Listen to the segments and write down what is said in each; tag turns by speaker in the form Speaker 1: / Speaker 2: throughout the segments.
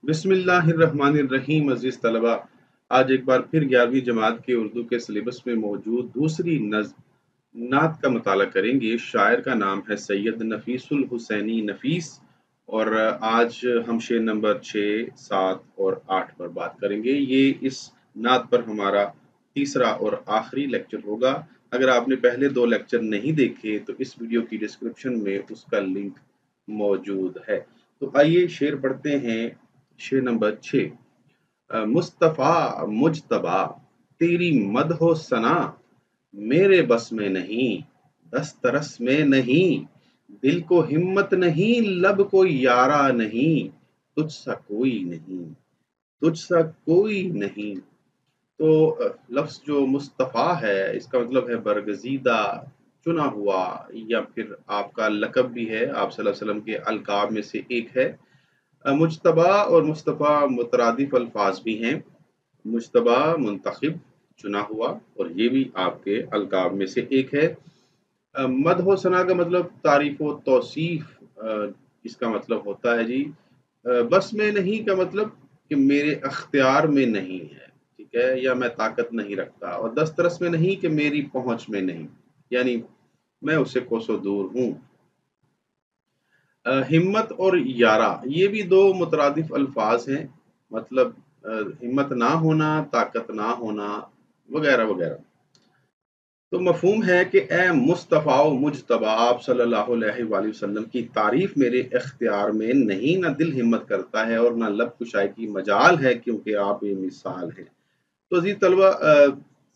Speaker 1: बिस्मिल्लाहिर्रहमानिर्रहीम। अजीज तलबा, आज एक बार फिर 11वीं जमात के उर्दू के सिलेबस में मौजूद दूसरी नज्म नात का मुताला करेंगे। शायर का नाम है सैयद नफीसुल हुसैनी नफीस, और आज हम शेर नंबर 6, 7 और 8 पर बात करेंगे। ये इस नात पर हमारा तीसरा और आखिरी लेक्चर होगा। अगर आपने पहले 2 लेक्चर नहीं देखे तो इस वीडियो की डिस्क्रिप्शन में उसका लिंक मौजूद है। तो आइए शेर पढ़ते हैं। शेर नंबर 6। मुस्तफ़ा मुजतबा तेरी मदहो सना मेरे बस में नहीं, दस्तरस में नहीं, दिल को हिम्मत नहीं, लब को यारा नहीं, तुझसा कोई नहीं, तुझसा कोई नहीं। तो लफ्ज़ जो मुस्तफ़ा है इसका मतलब है बरगज़ीदा, चुना हुआ, या फिर आपका लक़ब भी है। आप सल्लल्लाहु अलैहि वसल्लम के अलक़ाब में से एक है। मुज्तबा और मुस्तफ़ा मुतरादिफ अल्फाज भी हैं। मुज्तबा मुंतखब, चुना हुआ, और ये भी आपके अलकाब में से एक है। मदह व सना का मतलब तारीफ व तौसीफ, इसका मतलब होता है जी। बस में नहीं का मतलब कि मेरे अख्तियार में नहीं है, ठीक है, या मैं ताकत नहीं रखता। और दस्तरस में नहीं कि मेरी पहुंच में नहीं, यानी मैं उससे कोसों दूर हूँ। हिम्मत और यारा ये भी दो मुतरादिफ अल्फाज हैं। मतलब हिम्मत ना होना, ताकत ना होना, वगैरह वगैरह। तो मफहूम है कि ए मुस्तफ़ा मुजतबा, आप सल्लल्लाहु अलैहि वसल्लम की तारीफ मेरे इख्तियार में नहीं, ना दिल हिम्मत करता है और ना लब कुशाई की मजाल है, क्योंकि आप बेमिसाल हैं। तो अजीज तलबा,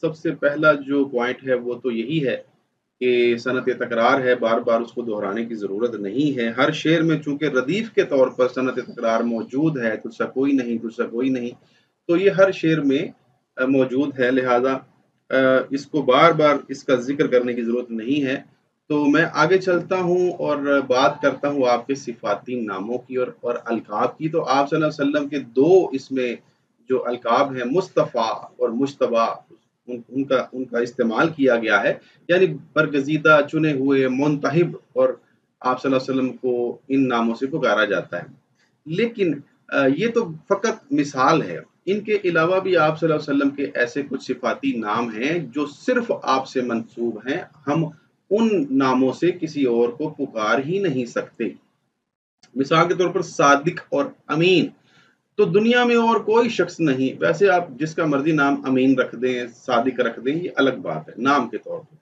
Speaker 1: सबसे पहला जो पॉइंट है वो तो यही है कि सनत तकरार है, बार बार उसको दोहराने की ज़रूरत नहीं है। हर शेर में चूंकि रदीफ के तौर पर सनत तकरार मौजूद है, तुझसा कोई नहीं, तुझसा कोई नहीं, तो ये हर शेर में मौजूद है। लिहाजा इसको बार बार इसका जिक्र करने की ज़रूरत नहीं है। तो मैं आगे चलता हूँ और बात करता हूँ आपके सिफाती नामों की और अलकाब की। तो आप सल्लल्लाहु अलैहि वसल्लम के दो इसमें जो अलकाब हैं, मुस्तफ़ा और मुश्तबा, उनका उनका इस्तेमाल किया गया है, यानी बरगजीदा, चुने हुए, मुंतहिब, और आप सल्लल्लाहु अलैहि वसल्लम को इन नामों से पुकारा जाता है। लेकिन ये तो फ़कत मिसाल है। इनके अलावा भी आप सल्लल्लाहु अलैहि वसल्लम के ऐसे कुछ सिफाती नाम हैं जो सिर्फ आपसे मंसूब हैं। हम उन नामों से किसी और को पुकार ही नहीं सकते। मिसाल के तौर पर सादिक और अमीन, तो दुनिया में और कोई शख्स नहीं। वैसे आप जिसका मर्जी नाम अमीन रख दें, सादिक रख दें, ये अलग बात है नाम के तौर पर।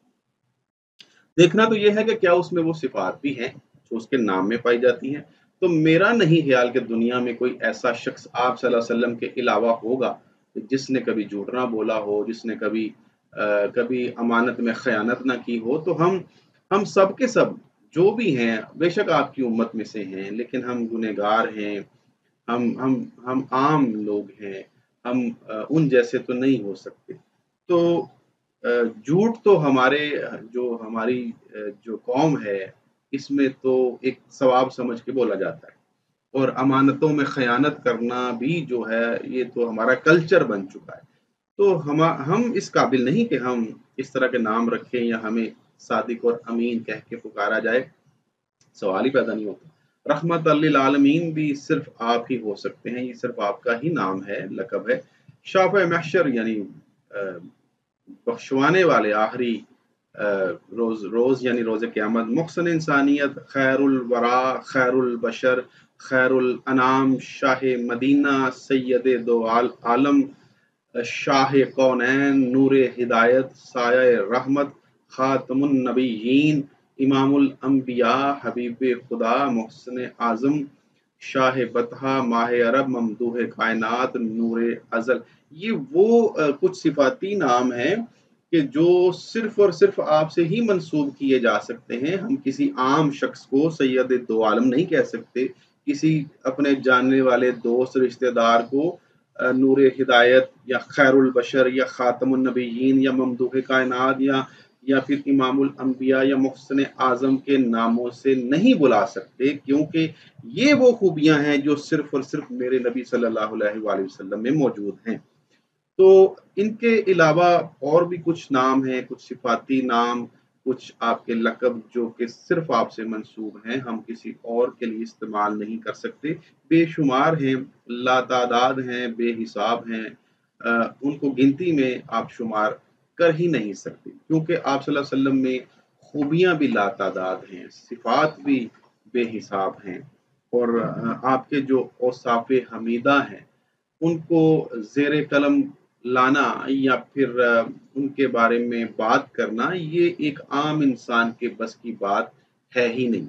Speaker 1: देखना तो ये है कि क्या उसमें वो सिफात भी हैं जो उसके नाम में पाई जाती हैं। तो मेरा नहीं ख्याल कि दुनिया में कोई ऐसा शख्स आप सल्लल्लाहु अलैहि वसल्लम के अलावा होगा जिसने कभी झूठ ना बोला हो, जिसने कभी अमानत में खयानत ना की हो। तो हम सब के सब जो भी हैं, बेशक आपकी उम्मत में से हैं, लेकिन हम गुनहगार हैं। हम आम लोग हैं। हम उन जैसे तो नहीं हो सकते। तो झूठ तो हमारी जो कौम है, इसमें तो एक सवाब समझ के बोला जाता है। और अमानतों में खयानत करना भी जो है, ये तो हमारा कल्चर बन चुका है। तो हम इस काबिल नहीं कि हम इस तरह के नाम रखें या हमें सादिक और अमीन कह के पुकारा जाए। सवाल ही पैदा नहीं होता। रहमत लिल आलमीन भी सिर्फ आप ही हो सकते हैं। ये सिर्फ आपका ही नाम है, लक़ब है। शाफ़े महशर यानी बख्शवाने वाले, आखिरी रोज़ यानी रोज़े क़यामत, मुहसिन इंसानियत, खैरुल वरा, खैरुल बशर, खैरुल अनाम, शाह मदीना, सैयदे दो आलम, शाह कौनैन, नूरे हिदायत, साया रहमत, खातमुन नबिय्यीन, इमामुल अंबिया, हबीब खुदा, मोहसिन आज़म, शाह बतहा, माह अरब, ममदूह कायनात, नूरे अज़ल। ये वो कुछ सिफाती नाम हैं कि जो सिर्फ और सिर्फ आपसे ही मंसूब किए जा सकते हैं। हम किसी आम शख्स को सैयद दो आलम नहीं कह सकते। किसी अपने जानने वाले दोस्त रिश्तेदार को नूर हिदायत या खैरुल बशर या खातमुन नबिय्यीन या ममदूह कायनात या फिर इमामुल अंबिया या मुहसिन आज़म के नामों से नहीं बुला सकते, क्योंकि ये वो खूबियां हैं जो सिर्फ और सिर्फ मेरे नबी सल्लल्लाहु अलैहि वसल्लम में मौजूद हैं। तो इनके अलावा और भी कुछ नाम हैं, कुछ सिफाती नाम کچھ آپ کے لقب جو کہ صرف آپ سے منسوب ہیں ہم کسی اور کے لیے استعمال نہیں کر سکتے، بے شمار ہیں، لاتعداد ہیں، بے حساب ہیں، ان کو گنتی میں آپ شمار کر ہی نہیں سکتے، کیونکہ آپ صلی اللہ علیہ وسلم میں خوبیاں بھی لاتعداد ہیں، صفات بھی بے حساب ہیں، اور آپ کے جو اوصاف حمیدہ ہیں ان کو زیر قلم لانا یا پھر ان کے بارے میں بات کرنا یہ ایک عام انسان کے بس کی بات ہے ہی نہیں۔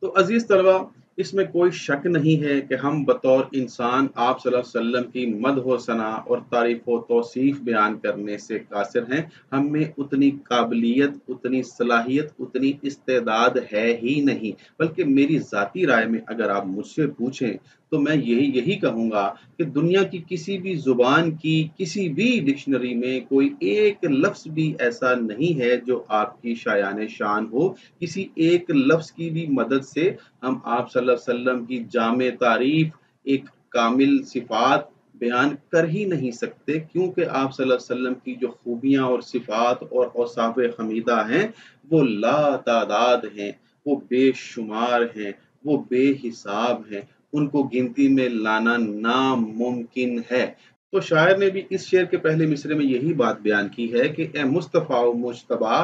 Speaker 1: تو عزیز طلبہ، اس میں کوئی شک نہیں ہے کہ ہم بطور انسان آپ صلی اللہ علیہ وسلم کی مدح و ثنا اور تعریف و توصیف بیان کرنے سے قاصر ہیں، ہم میں اتنی قابلیت، اتنی صلاحیت، اتنی استعداد ہے ہی نہیں، بلکہ میری ذاتی رائے میں اگر آپ مجھ سے پوچھیں تو میں یہی کہوں گا کہ دنیا کی کسی بھی زبان کی کسی بھی ڈکشنری میں کوئی ایک لفظ بھی ایسا نہیں ہے جو آپ کی شایان شان ہو، کسی ایک لفظ کی بھی مدد سے ہم آپ صلی اللہ علیہ وسلم کی جامع تعریف، ایک کامل صفات بیان کر ہی نہیں سکتے، کیونکہ آپ صلی اللہ علیہ وسلم کی جو خوبیاں اور صفات اور اوصاف حمیدہ ہیں وہ لا تعداد ہیں، وہ بے شمار ہیں، وہ بے حساب ہیں، ان کو گنتی میں لانا ناممکن ہے۔ تو شاعر نے بھی اس شعر کے پہلے مصرے میں یہی بات بیان کی ہے کہ اے مصطفیٰ و مجتبیٰ،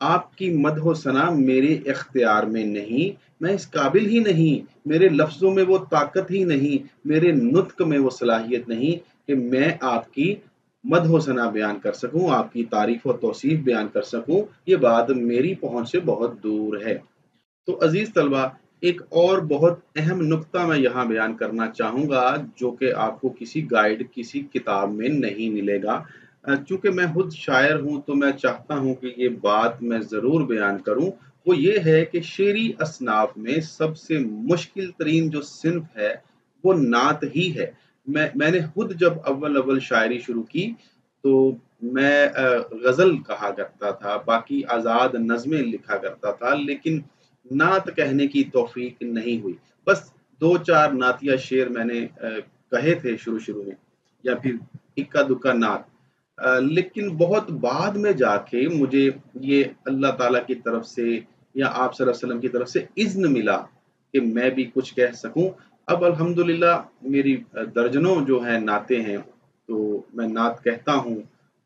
Speaker 1: آپ کی مدح و ثنا میرے اختیار میں نہیں، میں اس قابل ہی نہیں، میرے لفظوں میں وہ طاقت ہی نہیں، میرے نطق میں وہ صلاحیت نہیں کہ میں آپ کی مدح و ثنا بیان کر سکوں، آپ کی تعریف و توصیف بیان کر سکوں، یہ بات میری پہنچ سے بہت دور ہے۔ تو عزیز طلبہ، ایک اور بہت اہم نقطہ میں یہاں بیان کرنا چاہوں گا جو کہ آپ کو کسی گائیڈ، کسی کتاب میں نہیں ملے گا۔ چونکہ میں خود شاعر ہوں تو میں چاہتا ہوں کہ یہ بات میں ضرور بیان کروں، وہ یہ ہے کہ شعری اصناف میں سب سے مشکل ترین جو صنف ہے وہ نعت ہی ہے۔ میں نے خود جب اول شاعری شروع کی تو میں غزل کہا کرتا تھا، باقی آزاد نظمیں لکھا کرتا تھا، لیکن نعت کہنے کی توفیق نہیں ہوئی۔ بس دو چار نعتیہ شعر میں نے کہے تھے شروع میں، یا پھر اکا دکا نعت، لیکن بہت بعد میں جا کے مجھے یہ اللہ تعالیٰ کی طرف سے یا آپ صلی اللہ علیہ وسلم کی طرف سے اذن ملا کہ میں بھی کچھ کہہ سکوں۔ اب الحمدللہ میری درجنوں جو ہیں نعتیں ہیں، تو میں نعت کہتا ہوں،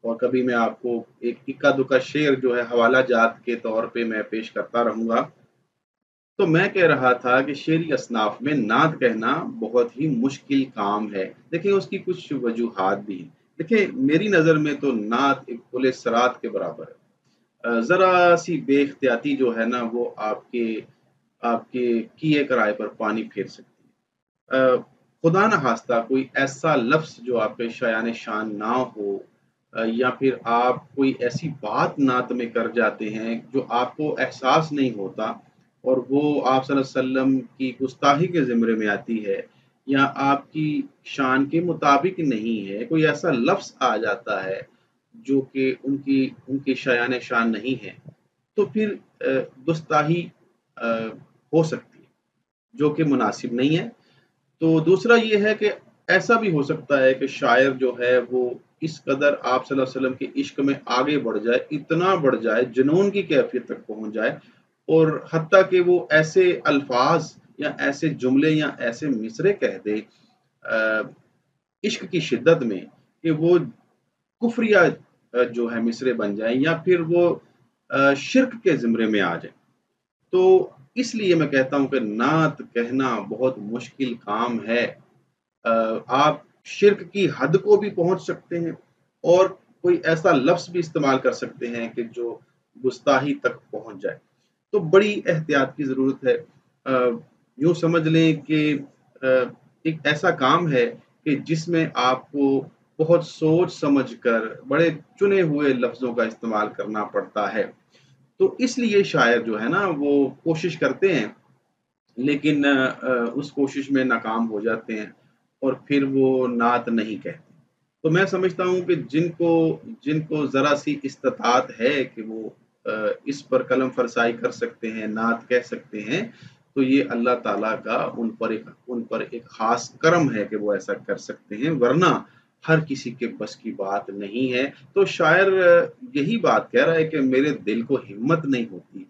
Speaker 1: اور کبھی میں آپ کو ایک اکا دکا شعر جو ہے حوالہ جات کے طور پہ میں پیش کرتا رہوں گا۔ تو میں کہہ رہا تھا کہ شعری اصناف میں نعت کہنا بہت ہی مشکل کام ہے، دیکھیں اس کی کچھ وجوہات بھی ہیں۔ دیکھیں میری نظر میں تو نعت ایک پل صراط کے برابر ہے، ذرا سی بے احتیاطی جو ہے نا وہ آپ کے کیے کرائے پر پانی پھیر سکتی ہے۔ خدا نہ خواستہ کوئی ایسا لفظ جو آپ کے شایان شان نہ ہو، یا پھر آپ کوئی ایسی بات نعت میں کر جاتے ہیں جو آپ کو احساس نہیں ہوتا، اور وہ آپ صلی اللہ علیہ وسلم کی گستاخی کے زمرے میں آتی ہے یا آپ کی شان کے مطابق نہیں ہے، کوئی ایسا لفظ آ جاتا ہے جو کہ ان کی شایان شان نہیں ہے، تو پھر گستاخی ہو سکتی ہے جو کہ مناسب نہیں ہے۔ تو دوسرا یہ ہے کہ ایسا بھی ہو سکتا ہے کہ شاعر جو ہے وہ اس قدر آپ صلی اللہ علیہ وسلم کے عشق میں آگے بڑھ جائے، اتنا بڑھ جائے، جنون کی کیفیت تک پہنچ جائے، اور حتیٰ کہ وہ ایسے الفاظ یا ایسے جملے یا ایسے مصرے کہہ دے عشق کی شدت میں کہ وہ کفریہ جو ہے مصرے بن جائیں، یا پھر وہ شرک کے زمرے میں آ جائیں۔ تو اس لیے میں کہتا ہوں کہ نعت کہنا بہت مشکل کام ہے۔ آپ شرک کی حد کو بھی پہنچ سکتے ہیں، اور کوئی ایسا لفظ بھی استعمال کر سکتے ہیں کہ جو گستاخی تک پہنچ جائے۔ تو بڑی احتیاط کی ضرورت ہے۔ یوں سمجھ لیں کہ ایک ایسا کام ہے کہ جس میں آپ کو بہت سوچ سمجھ کر بڑے چنے ہوئے لفظوں کا استعمال کرنا پڑتا ہے۔ تو اس لیے شاعر جو ہے نا وہ کوشش کرتے ہیں، لیکن اس کوشش میں ناکام ہو جاتے ہیں، اور پھر وہ نعت نہیں کہتے۔ تو میں سمجھتا ہوں کہ جن کو ذرا سی استطاعت ہے کہ وہ اس پر قلم فرسائی کر سکتے ہیں، نعت کہہ سکتے ہیں، تو یہ اللہ تعالیٰ کا ان پر ایک خاص کرم ہے کہ وہ ایسا کر سکتے ہیں، ورنہ हर किसी के बस की बात नहीं है। तो शायर यही बात कह रहा है कि मेरे दिल को हिम्मत नहीं होती,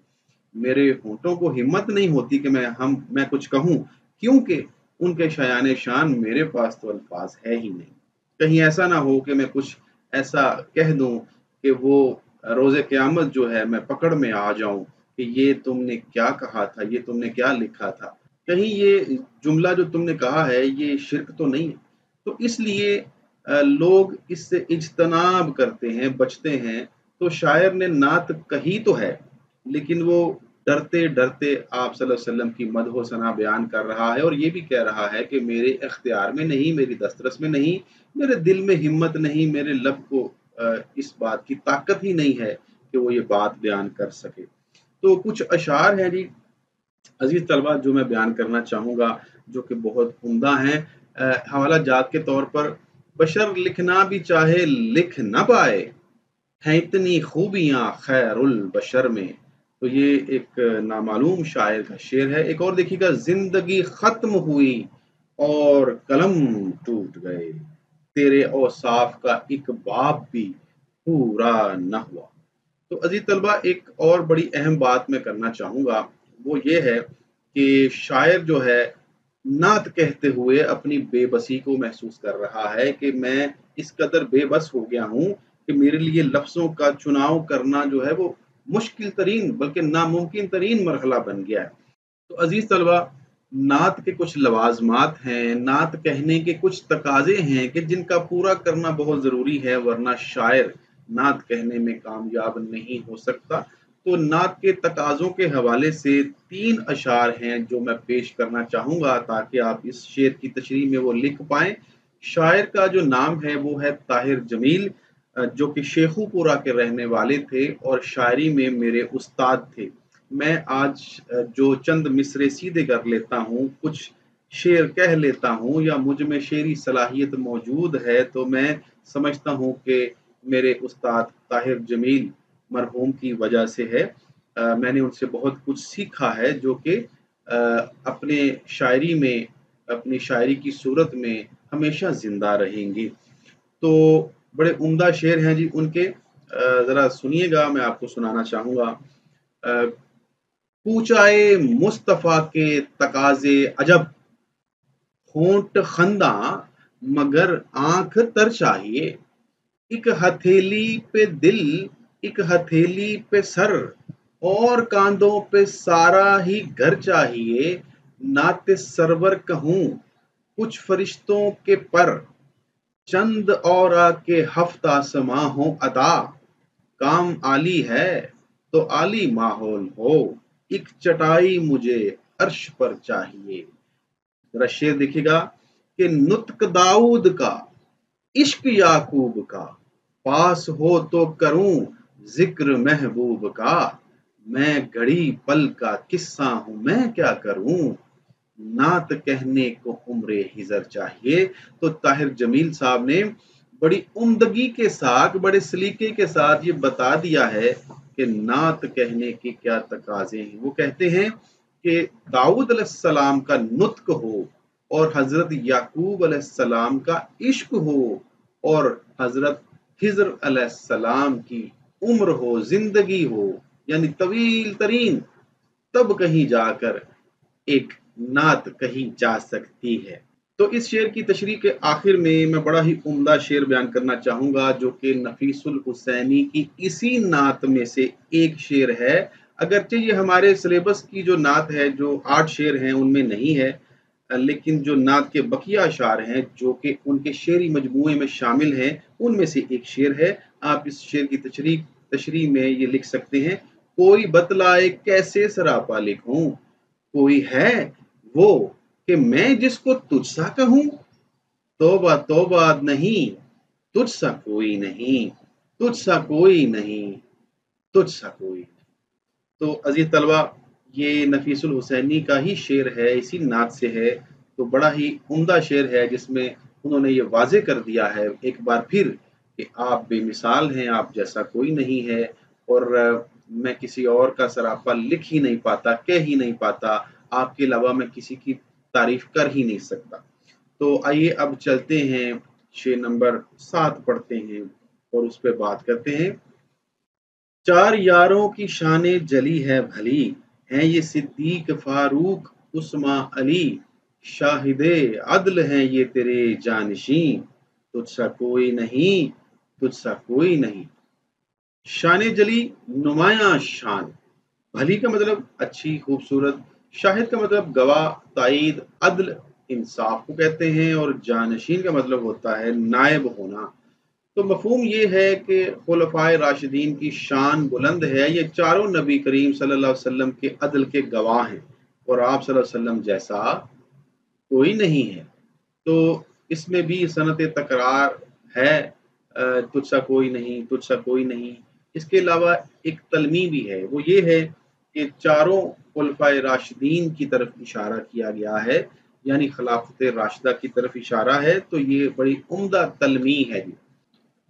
Speaker 1: मेरे होठों को हिम्मत नहीं होती कि मैं कुछ कहूँ, क्योंकि उनके शायान शान मेरे पास तो अल्फाज है ही नहीं। कहीं ऐसा ना हो कि मैं कुछ ऐसा कह दूं कि वो रोज़े क़यामत जो है मैं पकड़ में आ जाऊं कि ये तुमने क्या कहा था, ये तुमने क्या लिखा था, कहीं ये जुमला जो तुमने कहा है ये शिर्क तो नहीं है। तो इसलिए लोग इससे इज्तनाब करते हैं, बचते हैं। तो शायर ने नात कही तो है, लेकिन वो डरते-डरते आप सल्लल्लाहु अलैहि वसल्लम की मदह व सना बयान कर रहा है और ये भी कह रहा है कि मेरे इख्तियार में नहीं, मेरी दस्तरस में नहीं, मेरे दिल में हिम्मत नहीं, मेरे लब को इस बात की ताकत ही नहीं है कि वो ये बात बयान कर सके। तो कुछ अशार हैं जी अजीज़ तलबा जो मैं बयान करना चाहूँगा, जो कि बहुत उम्दा हैं। हवाला जात के तौर पर बशर लिखना भी चाहे लिख ना पाए, हैं इतनी खूबियाँ खैरुल बशर में। तो ये एक नामालूम शायर का शेर है। एक और देखिएगा, ज़िंदगी ख़त्म हुई और कलम टूट गए, तेरे औसाफ का एक बाब भी पूरा न हुआ। तो अजीज तलबा एक और बड़ी अहम बात मैं करना चाहूँगा, वो ये है कि शायर जो है नात कहते हुए अपनी बेबसी को महसूस कर रहा है कि मैं इस कदर बेबस हो गया हूँ कि मेरे लिए लफ्ज़ों का चुनाव करना जो है वो मुश्किल तरीन बल्कि नामुमकिन तरीन मरहला बन गया है। तो अजीज तलबा, नात के कुछ लवाजमात हैं, नात कहने के कुछ तकाजे हैं कि जिनका पूरा करना बहुत ज़रूरी है, वरना शायर नात कहने में कामयाब नहीं हो सकता। तो नात के तकाज़ों के हवाले से 3 अशार हैं जो मैं पेश करना चाहूँगा ताकि आप इस शेर की तशरीह में वो लिख पाएँ। शायर का जो नाम है वो है ताहिर जमील, जो कि शेखुपुरा के रहने वाले थे और शायरी में मेरे उस्ताद थे। मैं आज जो चंद मिसरे सीधे कर लेता हूँ, कुछ शेर कह लेता हूँ या मुझ में शेरी सलाहियत मौजूद है, तो मैं समझता हूँ कि मेरे उस्ताद ताहिर जमील मरहूम की वजह से है। मैंने उनसे बहुत कुछ सीखा है जो कि अपने शायरी में, अपनी शायरी की सूरत में हमेशा ज़िंदा रहेंगी। तो बड़े उम्दा शेर हैं जी उनके, ज़रा सुनिएगा, मैं आपको सुनाना चाहूँगा। अ, पूछाए मुस्तफ़ा के तकाज़े अजब, होंठ खंदा मगर आँख तर चाहिए, एक हथेली पे दिल, एक हथेली पे सर और कांधों पे सारा ही घर चाहिए, नाते सरवर कहूँ कुछ फरिश्तों के पर, चंद और आके हफ्ता समा हो अदा, काम आली है तो आली माहौल हो, एक चटाई मुझे अर्श पर चाहिए। जरा शेर देखिएगा कि नुत्क दाऊद का, इश्क याकूब का, पास हो तो करूं जिक्र महबूब का, मैं घड़ी पल का किस्सा हूं मैं क्या करूं, नात कहने को उम्रे हिजर चाहिए। तो ताहिर जमील साहब ने बड़ी उम्दगी के साथ, बड़े सलीके के साथ ये बता दिया है कि नात कहने के क्या तकाजे हैं। वो कहते हैं कि दाऊद अलैहिस्सलाम का नुत्क हो और हजरत याकूब अलैहिस्सलाम का इश्क हो और हजरत हिजर अलैहिस्सलाम की उम्र हो, जिंदगी हो, यानी तवील तरीन, तब कहीं जाकर एक नात कही जा सकती है। तो इस शेर की तशरीह के आखिर में मैं बड़ा ही उम्दा शेर बयान करना चाहूँगा जो कि नफीसुल हुसैनी की इसी नात में से एक शेर है। अगरचे ये हमारे सिलेबस की जो नात है, जो 8 शेर हैं उनमें नहीं है, लेकिन जो नात के बकिया अशार हैं जो कि उनके शेरी मजमूए में शामिल हैं, उनमें से एक शेर है। आप इस शेर की तशरीह में ये लिख सकते हैं, कोई बतलाए कैसे सरापा लिखूं, कोई है वो कि मैं जिसको तुझसा कहूं, तौबा तौबा नहीं, तुझसा कोई नहीं, तुझसा कोई नहीं, तुझसा कोई नहीं। तो अजीज तलबा, ये नफीसुल हुसैनी का ही शेर है, इसी नात से है। तो बड़ा ही उम्दा शेर है जिसमें उन्होंने ये वाजे कर दिया है एक बार फिर कि आप बेमिसाल हैं, आप जैसा कोई नहीं है और मैं किसी और का सरापा लिख ही नहीं पाता, कह ही नहीं पाता, आपके अलावा मैं किसी की तारीफ कर ही नहीं सकता। तो आइए अब चलते हैं 6 नंबर 7 पढ़ते हैं और उस पे बात करते हैं। 4 यारों की शाने जली है भली, हैं ये सिद्दीक फारूक उस्मा अली, शाहिदे अदल हैं ये तेरे जानशीं, तुझसा कोई नहीं, तुझसा कोई नहीं। शान जली नुमाया शान, भली का मतलब अच्छी खूबसूरत, शाहिद का मतलब गवाह ताईद अदल इंसाफ को कहते हैं और जानशीन का मतलब होता है नायब होना। तो मफहूम ये है कि खुलफाए राशिदीन की शान बुलंद है, ये चारों नबी करीम सल्लल्लाहु अलैहि वसल्लम के अदल के गवाह हैं और आप सल्लल्लाहु अलैहि वसल्लम जैसा कोई नहीं है। तो इसमें भी सनत तकरार है, तुझसा कोई नहीं, तुझसा कोई नहीं। इसके अलावा एक तलमी भी है, वो ये है कि चारों खुलफाए राशिदीन की तरफ इशारा किया गया है, यानी खिलाफत राशिदा की तरफ इशारा है। तो ये बड़ी उम्दा तलमी है जी।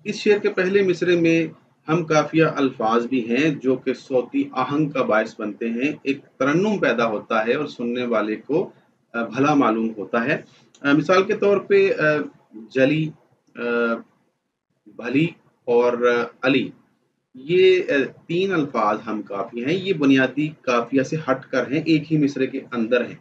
Speaker 1: इस शेर के पहले मिसरे में हम काफिया अल्फाज भी हैं जो कि सौती आहंग का बायस बनते हैं, एक तरन्नुम पैदा होता है और सुनने वाले को भला मालूम होता है। मिसाल के तौर पे जली, भली और अली, ये 3 अल्फाज हम काफी हैं, ये बुनियादी काफिया से हट कर हैं, एक ही मिसरे के अंदर हैं।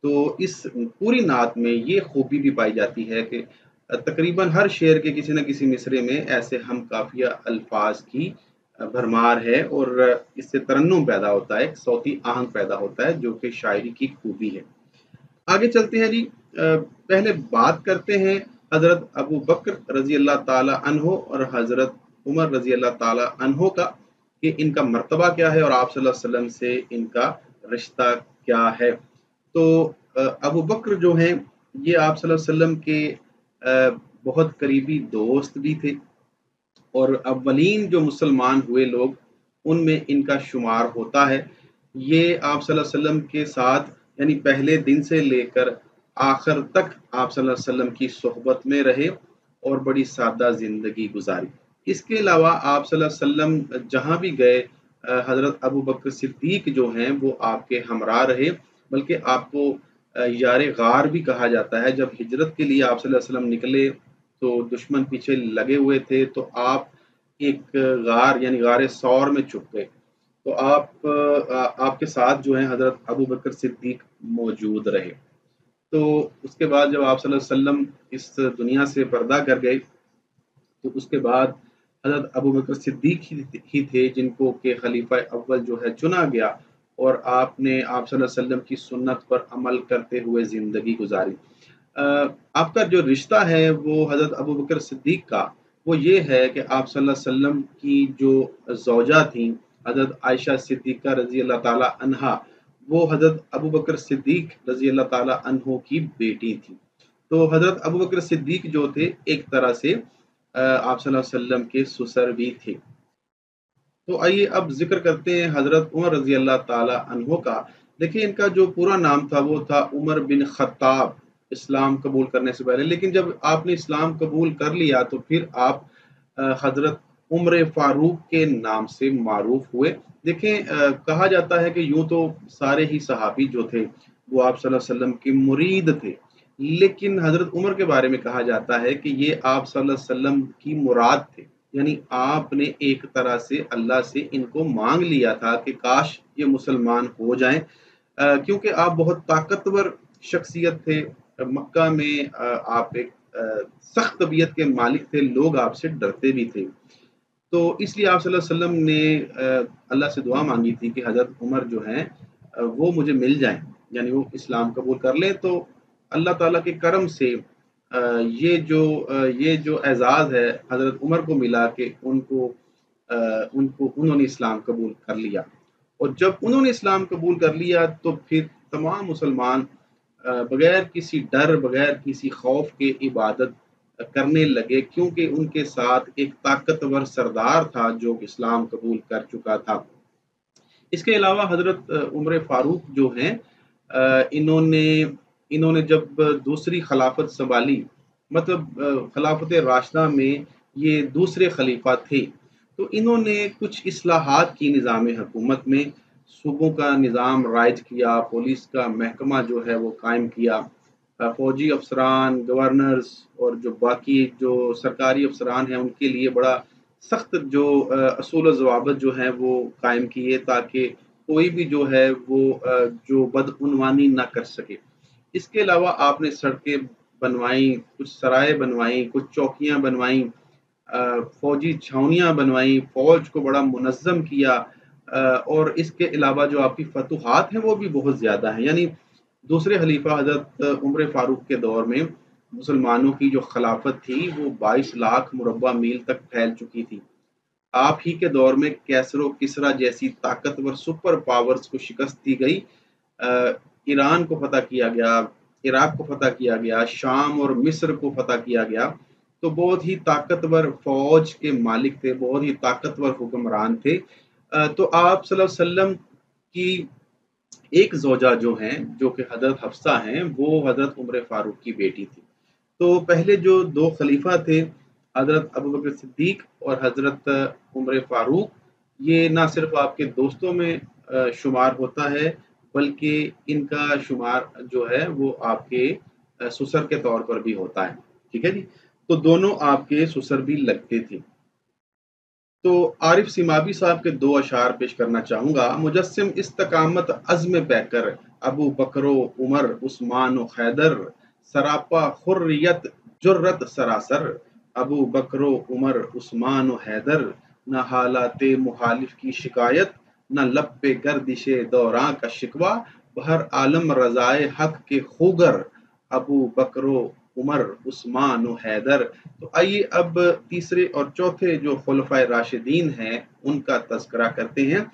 Speaker 1: तो इस पूरी नात में ये खूबी भी पाई जाती है कि तकरीबन हर शेर के किसी न किसी मिसरे में ऐसे हम काफिया अल्फाज की भरमार है और इससे तरन्नुम पैदा होता है, एक सौती आहंग पैदा होता है जो कि शायरी की खूबी है। आगे चलते हैं जी। पहले बात करते हैं हजरत अबू बकर रजी अल्लाह ताला अन्हो और हजरत उमर रजी अल्लाह ताला अन्हो का, कि इनका मर्तबा क्या है और आप सल्लल्लाहु अलैहि वसल्लम से इनका रिश्ता क्या है। तो अबू बकर जो हैं ये आप सल्लल्लाहु अलैहि वसल्लम के बहुत करीबी दोस्त भी थे और अव्वलीन जो मुसलमान हुए लोग उनमें इनका शुमार होता है। ये आप सल्लल्लाहु अलैहि वसल्लम के साथ यानी पहले दिन से लेकर आखिर तक आप सल्लल्लाहु अलैहि वसल्लम की सोहबत में रहे और बड़ी सादा जिंदगी गुजारी। इसके अलावा आप सल्लल्लाहु अलैहि वसल्लम जहाँ भी गए हजरत अबू बकर सिद्दीक जो हैं वो आपके हमरा रहे, बल्कि आपको यार गार भी कहा जाता है। जब हिजरत के लिए आप सल्लल्लाहु अलैहि वसल्लम निकले तो दुश्मन पीछे लगे हुए थे, तो आप एक गार यानी गार सौर में छुप गए। तो आपके साथ जो है हजरत अबू बकर सिद्दीक मौजूद रहे। तो उसके बाद जब आप सल्लल्लाहु अलैहि वसल्लम इस दुनिया से पर्दा कर गए तो उसके बाद हजरत अबू बकर सिद्दीक ही थे जिनको के खलीफा अव्वल जो है चुना गया और आपने आप सल्लल्लाहु अलैहि वसल्लम की सुन्नत पर अमल करते हुए ज़िंदगी गुजारी। आपका जो रिश्ता है वो हज़रत अबू बकर सिद्दीक का वो ये है कि आप सल्लल्लाहु अलैहि वसल्लम की जो ज़ौजा थीं हज़रत आयशा सिद्दीक़ा रज़ी अल्लाह ताला अन्हा, वो हज़रत अबू बकर सिद्दीक रज़ी अल्लाह ताला अन्हो की बेटी थी। तो हज़रत अबू बकर सिद्दीक जो थे एक तरह से आप सल्लल्लाहु अलैहि वसल्लम के ससुर भी थे। तो आइए अब ज़िक्र करते हैं हज़रत उमर रज़ी अल्लाह ताला अन्हो का। देखिए इनका जो पूरा नाम था वो था उमर बिन ख़त्ताब, इस्लाम कबूल करने से पहले। लेकिन जब आपने इस्लाम कबूल कर लिया तो फिर आप हज़रत उम्र फ़ारूक के नाम से मारूफ हुए। देखें कहा जाता है कि यूँ तो सारे ही सहाबी जो थे वो आप सल्लल्लाहु अलैहि वसल्लम के मुरीद थे, लेकिन हज़रत उमर के बारे में कहा जाता है कि ये आप सल्लल्लाहु अलैहि वसल्लम की मुराद थे। यानी आपने एक तरह से अल्लाह से इनको मांग लिया था कि काश ये मुसलमान हो जाएं, क्योंकि आप बहुत ताकतवर शख्सियत थे। मक्का में आप एक सख्त तबीयत के मालिक थे, लोग आपसे डरते भी थे। तो इसलिए आप सल्लल्लाहु अलैहि वसल्लम ने अल्लाह से दुआ मांगी थी कि हज़रत उमर जो हैं वो मुझे मिल जाएं, यानी वो इस्लाम कबूल कर लें। तो अल्लाह ताला के करम से ये जो एजाज़ है हज़रत उमर को मिला कि उन्होंने इस्लाम कबूल कर लिया। और जब उन्होंने इस्लाम कबूल कर लिया तो फिर तमाम मुसलमान बगैर किसी डर, बगैर किसी खौफ के इबादत करने लगे, क्योंकि उनके साथ एक ताकतवर सरदार था जो इस्लाम कबूल कर चुका था। इसके अलावा हज़रत उमर फ़ारूक जो हैं इन्होंने इन्होंने जब दूसरी खिलाफत संभाली, मतलब खिलाफत राशिदा में ये दूसरे खलीफा थे, तो इन्होंने कुछ इस्लाहात की निज़ाम हुकूमत में, सूबों का निज़ाम राइज किया, पुलिस का महकमा जो है वो कायम किया, फौजी अफसरान, गवर्नर्स और जो बाकी जो सरकारी अफसरान हैं उनके लिए बड़ा सख्त जो असूल व ज़वाबित जो हैं वो कायम किए, ताकि कोई भी जो है वो जो बदउनवानी ना कर सके। इसके अलावा आपने सड़कें बनवाई, कुछ सराय बनवाई, कुछ चौकियां बनवाई, फौजी छावनियां बनवाई, फौज को बड़ा मुनज़्ज़म किया, और इसके अलावा जो आपकी फतूहात हैं वो भी बहुत ज़्यादा हैं। यानी दूसरे खलीफा हज़रत उमर फ़ारूक के दौर में मुसलमानों की जो खिलाफत थी वो 22 लाख मुरब्बा मील तक फैल चुकी थी। आप ही के दौर में कैसरो किसरा जैसी ताकतवर सुपर पावर्स को शिकस्त दी गई, ईरान को फतह किया गया, इराक को फतह किया गया, शाम और मिस्र को फतह किया गया। तो बहुत ही ताकतवर फौज के मालिक थे, बहुत ही ताकतवर हुक्मरान थे। तो आप सल्लल्लाहु अलैहि वसल्लम की एक ज़ौजा जो हैं, जो कि हज़रत हफ्सा हैं, वो हज़रत उमर फ़ारूक की बेटी थी। तो पहले जो 2 खलीफा थे, हज़रत अबू बकर सिद्दीक और हज़रत उमर फ़ारूक, ये ना सिर्फ़ आपके दोस्तों में शुमार होता है, बल्कि इनका शुमार जो है वो आपके ससुर के तौर पर भी होता है। ठीक है जी? तो दोनों आपके ससुर भी लगते थे। तो आरिफ सिमाबी साहब के 2 अशार पेश करना चाहूँगा। मुजस्सिम इस्तकामत अज़्म पैकर, अबू बकरो उमर उस्मान व हैदर, सरापा खुर्रियत जुर्रत सरासर, अबू बकरो उमर उस्मान व हैदर, न हालाते मुखालिफ की शिकायत, न लब पे गर्दिशे दौरां का शिकवा, बहर आलम रज़ाए हक के खूगर, अबू बकरो उमर उस्मान व हैदर। तो आइए अब तीसरे और चौथे जो खुलफाए राशिदीन हैं उनका तज़किरा करते हैं।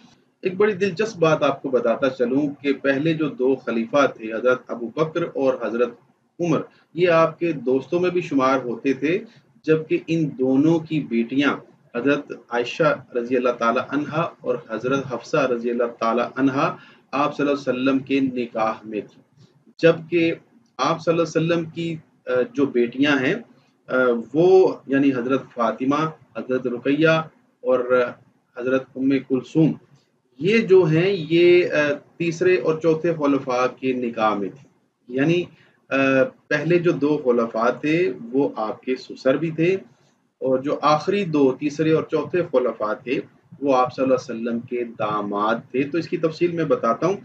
Speaker 1: एक बड़ी दिलचस्प बात आपको बताता चलूं कि पहले जो 2 खलीफा थे, हज़रत अबू बकर और हज़रत उमर, ये आपके दोस्तों में भी शुमार होते थे, जबकि इन दोनों की बेटियां हज़रत आयशा रज़ी अल्लाह ताला अन्हा और हज़रत हफ्सा रज़ी अल्लाह ताला अन्हा आप सल्लल्लाहु अलैहि वसल्लम के निकाह में थी। जबकि आप सल्लल्लाहु अलैहि वसल्लम की जो बेटियां हैं, वो यानी हज़रत फ़ातिमा, हज़रत रुकैया और हज़रत उम्मे कुलसूम, ये जो हैं ये तीसरे और चौथे खुलफा के निकाह में थी। यानी पहले जो 2 खुलफा थे वो आपके ससुर भी थे, और जो आखिरी 2 तीसरे और चौथे खुलफा थे वो आप सल्लल्लाहु अलैहि वसल्लम के दामाद थे। तो इसकी तफसील मैं बताता हूँ।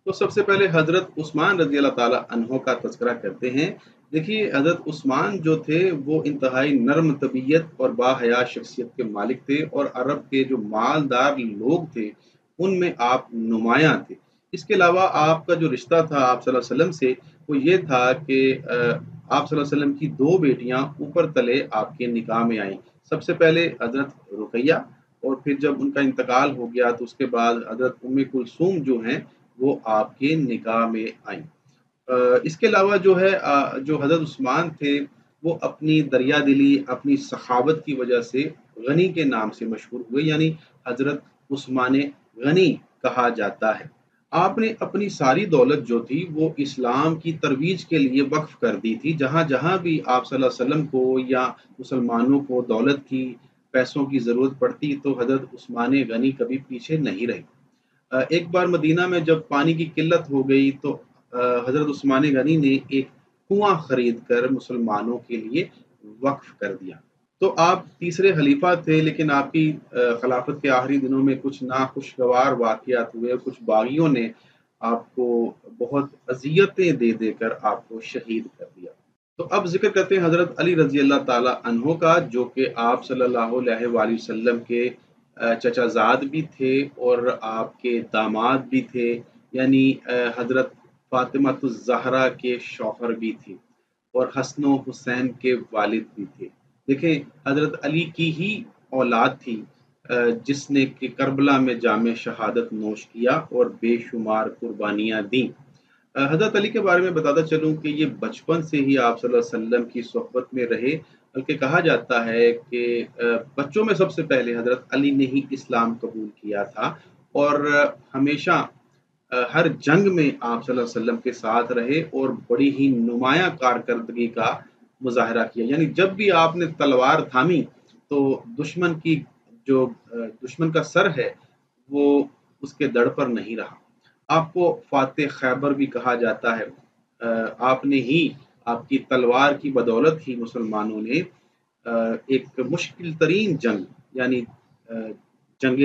Speaker 1: तो सबसे पहले हज़रत उस्मान रज़ी अल्लाह ताला अन्हो का तज़किरा करते हैं। देखिए, हज़रत उस्मान जो थे वो इंतहाई नर्म तबीयत और बाहया शख्सियत के मालिक थे, और अरब के जो मालदार लोग थे उनमें आप नुमायां थे। इसके अलावा आपका जो रिश्ता था आप सल्लल्लाहु अलैहि वसल्लम से वो ये था कि आप सल्लल्लाहु अलैहि वसल्लम की 2 बेटियां ऊपर तले आपके निकाह में आईं। सबसे पहले हज़रत रुकैया, और फिर जब उनका इंतकाल हो गया तो उसके बाद हज़रत उम्मे कुलसूम जो हैं वो आपके निकाह में आईं। इसके अलावा जो है जो हज़रत उस्मान थे वो अपनी दरिया दिली, अपनी सखावत की वजह से गनी के नाम से मशहूर हुए, यानी हज़रत उस्मान गनी कहा जाता है। आपने अपनी सारी दौलत जो थी वो इस्लाम की तरवीज के लिए वक्फ कर दी थी। जहाँ-जहाँ भी आप सल्लल्लाहु अलैहि वसल्लम को या मुसलमानों को दौलत की, पैसों की ज़रूरत पड़ती तो हज़रत उस्मान गनी कभी पीछे नहीं रहे। एक बार मदीना में जब पानी की किल्लत हो गई तो हज़रत उस्मान गनी ने एक कुआं खरीद कर मुसलमानों के लिए वक्फ कर दिया। तो आप तीसरे खलीफा थे, लेकिन आपकी खिलाफत के आखिरी दिनों में कुछ नाखुशगवार वाक़यात हुए, कुछ बागियों ने आपको बहुत अज़ियतें दे देकर आपको शहीद कर दिया। तो अब ज़िक्र करते हैं हज़रत अली रज़ी अल्लाह ताला अन्हो का, जो कि आप सल्लल्लाहु अलैहि वसल्लम के चचाज़ाद भी थे और आपके दामाद भी थे, यानी हज़रत फ़ातिमातुज़ ज़हरा के शौहर भी थे और हसन व हुसैन के वालिद भी थे। देखें, हज़रत अली की ही औलाद थी जिसने कि करबला में जाम शहादत नोश किया और बेशुमार कुर्बानियाँ दी। हज़रत अली के बारे में बताता चलूँ कि ये बचपन से ही आप सल्लल्लाहु अलैहि वसल्लम की सोहबत में रहे, बल्कि कहा जाता है कि बच्चों में सबसे पहले हज़रत अली ने ही इस्लाम कबूल किया था, और हमेशा हर जंग में आप सल्लल्लाहु अलैहि वसल्लम के साथ रहे और बड़ी ही नुमायाँ कारकर्दगी का मुज़ाहरा किया। यानी जब भी आपने तलवार थामी तो दुश्मन की जो दुश्मन का सर है वो उसके दड़ पर नहीं रहा। आपको फ़ाते खैबर भी कहा जाता है। आपने ही آپ کی تلوار کی بدولت ہی مسلمانوں نے ایک مشکل ترین جنگ یعنی جنگ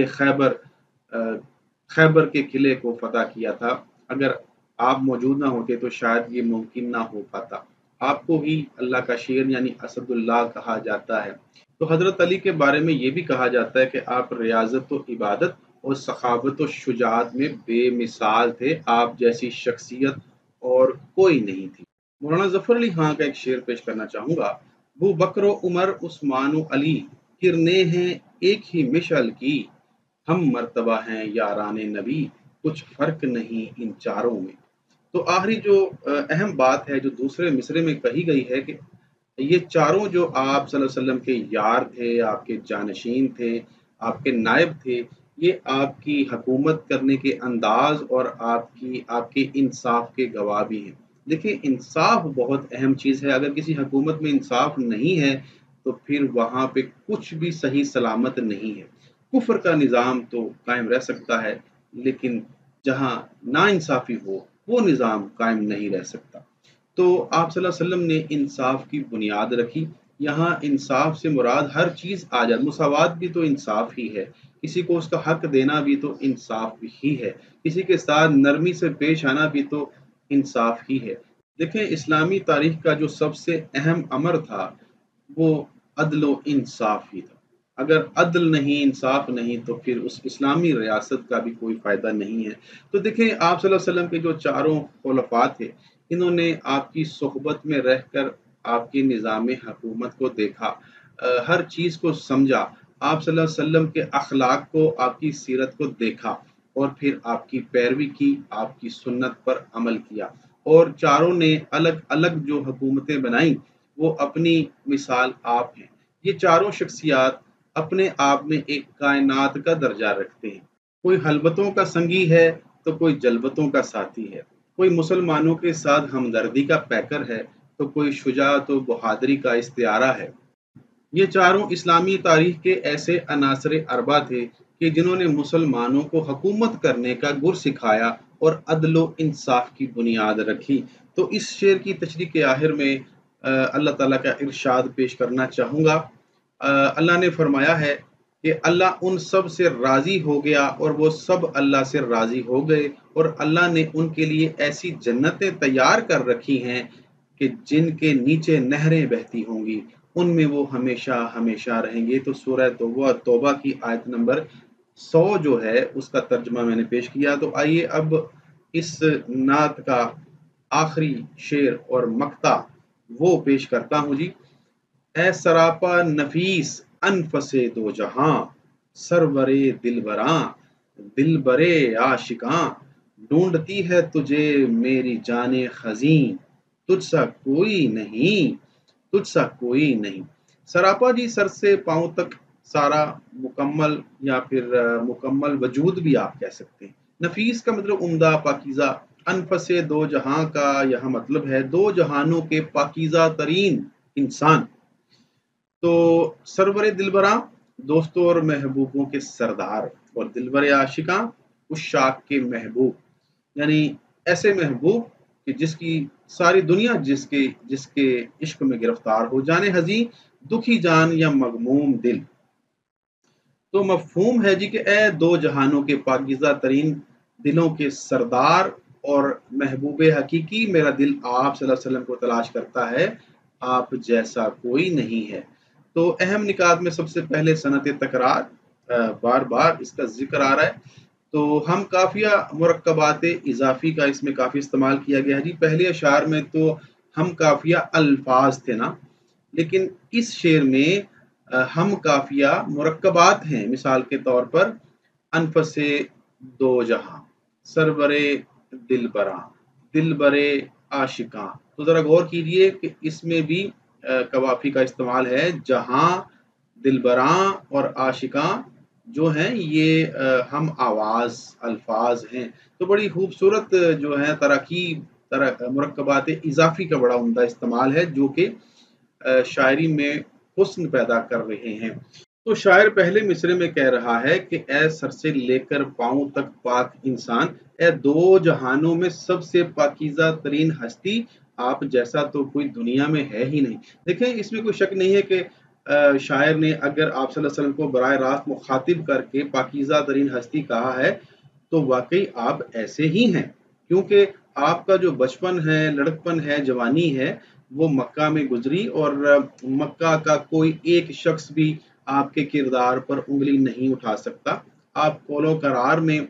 Speaker 1: خیبر کے قلعے کو فتح کیا تھا۔ اگر آپ موجود نہ ہوتے تو شاید یہ ممکن نہ ہو پاتا۔ آپ کو ہی اللہ کا شیر یعنی اسد اللہ کہا جاتا ہے۔ تو حضرت علی کے بارے میں یہ بھی کہا جاتا ہے کہ آپ ریاضت و عبادت اور سخاوت و شجاعت میں بے مثال تھے، آپ جیسی شخصیت اور کوئی نہیں تھی۔ مولانا ظفر علی خان کا ایک شعر پیش کرنا چاہوں گا۔ ابو بکر و عمر عثمان و علی کرنے ہیں ایک ہی مشعل کی، ہم مرتبہ ہیں یاران نبی کچھ فرق نہیں ان چاروں میں۔ تو آخری جو اہم بات ہے جو دوسرے مصرے میں کہی گئی ہے کہ یہ چاروں جو آپ صلی اللہ علیہ وسلم کے یار تھے، آپ کے جانشین تھے، آپ کے نائب تھے، یہ آپ کی حکومت کرنے کے انداز اور آپ کے انصاف کے گواہ بھی ہیں۔ دیکھیں انصاف بہت اہم چیز ہے، اگر کسی حکومت میں انصاف نہیں ہے تو پھر وہاں پہ کچھ بھی صحیح سلامت نہیں ہے۔ کفر کا نظام تو قائم رہ سکتا ہے لیکن جہاں ناانصافی ہو وہ نظام قائم نہیں رہ سکتا۔ تو آپ صلی اللہ علیہ وسلم نے انصاف کی بنیاد رکھی۔ یہاں انصاف سے مراد ہر چیز آ جائے، مساوات بھی تو انصاف ہی ہے، کسی کو اس کا حق دینا بھی تو انصاف ہی ہے، کسی کے ساتھ نرمی سے پیش آنا بھی تو انصاف ہی ہے۔ دیکھیں اسلامی تاریخ کا جو سب سے اہم امر تھا وہ عدل و انصاف ہی تھا۔ اگر عدل نہیں انصاف نہیں تو پھر اس اسلامی ریاست کا بھی کوئی فائدہ نہیں ہے۔ تو دیکھیں آپ صلی اللہ علیہ وسلم کے جو چاروں خلفاء تھے انہوں نے آپ کی صحبت میں رہ کر آپ کے نظام حکومت کو دیکھا، ہر چیز کو سمجھا، آپ صلی اللہ علیہ وسلم کے اخلاق کو، آپ کی سیرت کو دیکھا اور پھر آپ کی پیروی کی، آپ کی سنت پر عمل کیا۔ اور چاروں نے الگ الگ جو حکومتیں بنائیں وہ اپنی مثال آپ ہیں۔ یہ چاروں شخصیات اپنے آپ میں ایک کائنات کا درجہ رکھتے ہیں۔ کوئی حلبتوں کا سنگی ہے تو کوئی جلبتوں کا ساتھی ہے، کوئی مسلمانوں کے ساتھ ہمدردی کا پیکر ہے تو کوئی شجاعت و بہادری کا استعارہ ہے۔ یہ چاروں اسلامی تاریخ کے ایسے عناصر اربع تھے کہ جنہوں نے مسلمانوں کو حکومت کرنے کا گر سکھایا اور عدل و انصاف کی بنیاد رکھی۔ تو اس شعر کی تشریح کے آخر میں اللہ تعالیٰ کا ارشاد پیش کرنا چاہوں گا۔ اللہ نے فرمایا ہے کہ اللہ ان سب سے راضی ہو گیا اور وہ سب اللہ سے راضی ہو گئے، اور اللہ نے ان کے لیے ایسی جنتیں تیار کر رکھی ہیں کہ جن کے نیچے نہریں بہتی ہوں گی، ان میں وہ ہمیشہ ہمیشہ رہیں گے۔ تو سورہ توبہ کی آیت نمبر 100 جو ہے اس کا ترجمہ میں نے پیش کیا۔ تو آئیے اب اس نعت کا آخری شعر اور مقطع وہ پیش کرتا ہوں جی۔ اے سراپا نفیس انفس دو جہاں، سرورے دلبراں دلبرے عاشقاں، ڈھونڈتی ہے تجھے میری جان خزیں، تجھ سا کوئی نہیں، تجھ سا کوئی نہیں۔ سراپا جی سر سے پاؤں تک سارا مکمل یا پھر مکمل وجود بھی آپ کہہ سکتے ہیں۔ نفیس کا مطلب عمدہ، پاکیزہ۔ انفس دو جہاں کا یہاں مطلب ہے دو جہانوں کے پاکیزہ ترین انسان۔ تو سرور دلبراں دوستوں اور محبوبوں کے سردار، اور دلبر عاشقاں عشاق کے محبوب، یعنی ایسے محبوب کہ جس کی ساری دنیا جس کے عشق میں گرفتار ہو، جانے حزیں دکھی جان یا مغموم دل۔ تو مفہوم ہے جی کہ اے دو جہانوں کے پاکیزہ ترین دلوں کے سردار اور محبوب حقیقی، میرا دل آپ صلی اللہ علیہ وسلم کو تلاش کرتا ہے، آپ جیسا کوئی نہیں ہے۔ تو اہم نکات میں سب سے پہلے صنعت تکرار، بار بار اس کا ذکر آ رہا ہے۔ تو ہم قافیہ مرکبات اضافی کا اس میں کافی استعمال کیا گیا ہے جی۔ پہلے اشعار میں تو ہم قافیہ الفاظ تھے نا، لیکن اس شعر میں ہم قافیہ مرکبات ہیں۔ مثال کے طور پر انفس دو جہاں، سرور دلبراں، دلبر عاشقاں۔ تو ذرا غور کیجئے کہ اس میں بھی قوافی کا استعمال ہے۔ جہاں، دلبراں اور عاشقاں جو ہیں یہ ہم آواز الفاظ ہیں۔ تو بڑی خوبصورت جو ہے تراکیب، مرکبات اضافی کا بڑا عمدہ استعمال ہے جو کہ شاعری میں حسن پیدا کر رہے ہیں۔ تو شاعر پہلے مصرے میں کہہ رہا ہے کہ اے سر سے لے کر پاؤں تک پاک انسان، اے دو جہانوں میں سب سے پاکیزہ ترین ہستی आप जैसा तो कोई दुनिया में है ही नहीं। देखें, इसमें कोई शक नहीं है कि शायर ने अगर आप सल्लल्लाहु अलैहि वसल्लम को बराह रास्त मुखातिब करके पाकीज़ा तरीन हस्ती कहा है, तो वाक़ई आप ऐसे ही हैं। क्योंकि आपका जो बचपन है, लड़कपन है, जवानी है, वो मक्का में गुज़री और मक्का का कोई एक शख्स भी आपके किरदार पर उँगली नहीं उठा सकता। आप कौलो करार में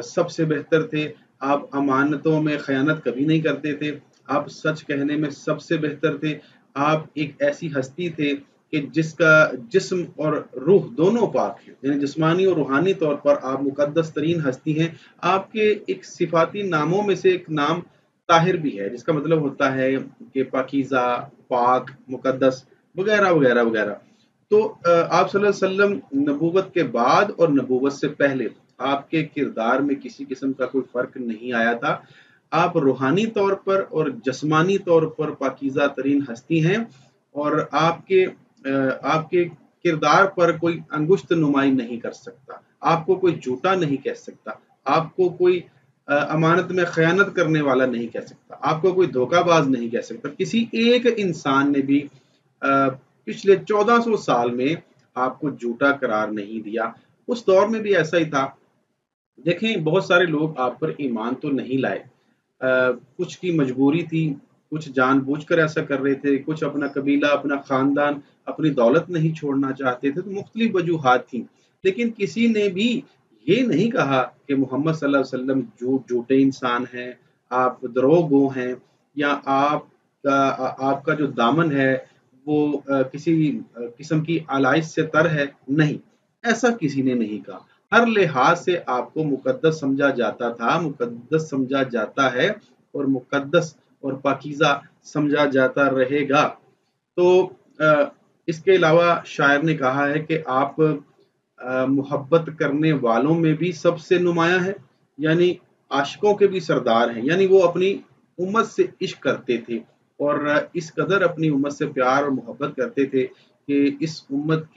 Speaker 1: सबसे बेहतर थे, आप अमानतों में ख़यानत कभी नहीं करते थे, आप सच कहने में सबसे बेहतर थे, आप एक ऐसी हस्ती थे कि जिसका जिस्म और रूह दोनों पाक हैं, यानी जिस्मानी और रूहानी तौर पर आप मुक़द्दस तरीन हस्ती हैं। आपके एक सिफ़ाती नामों में से एक नाम ताहिर भी है, जिसका मतलब होता है कि पाकीज़ा, पाक, मुक़द्दस वग़ैरह, वग़ैरह, वग़ैरह। तो आप सल्लल्लाहु अलैहि वसल्लम नबूवत के बाद और नबूवत से पहले आपके किरदार में किसी किस्म का कोई फ़र्क नहीं आया था। आप रूहानी तौर पर और जिस्मानी तौर पर पाकीज़ा तरीन हस्ती हैं और आपके किरदार पर कोई अंगुश्त नुमाई नहीं कर सकता, आपको कोई झूठा नहीं कह सकता, आपको कोई अमानत में ख़यानत करने वाला नहीं कह सकता, आपको कोई धोखाबाज नहीं कह सकता। किसी एक इंसान ने भी पिछले 1400 साल में आपको झूठा करार नहीं दिया। उस दौर में भी ऐसा ही था। देखें, बहुत सारे लोग आप पर ईमान तो नहीं लाए, कुछ की मजबूरी थी, कुछ जानबूझकर ऐसा कर रहे थे, कुछ अपना कबीला, अपना ख़ानदान, अपनी दौलत नहीं छोड़ना चाहते थे, तो मुख्तलिफ वजूहात थी। लेकिन किसी ने भी ये नहीं कहा कि मोहम्मद सल्लल्लाहु अलैहि वसल्लम झूठे इंसान हैं, आप दरोगो हैं, या आपका जो दामन है वो किसी किस्म की आलाइश से तर है। नहीं, ऐसा किसी ने नहीं कहा। हर लिहाज से आपको मुकद्दस समझा जाता था, मुकद्दस समझा जाता है और मुकद्दस और पाकीज़ा समझा जाता रहेगा। तो इसके अलावा शायर ने कहा है कि आप मोहब्बत करने वालों में भी सबसे नुमायाँ हैं, यानी आशिकों के भी सरदार हैं। यानी वो अपनी उम्मत से इश्क करते थे और इस कदर अपनी उम्मत से प्यार और मोहब्बत करते थे कि इस उम्मत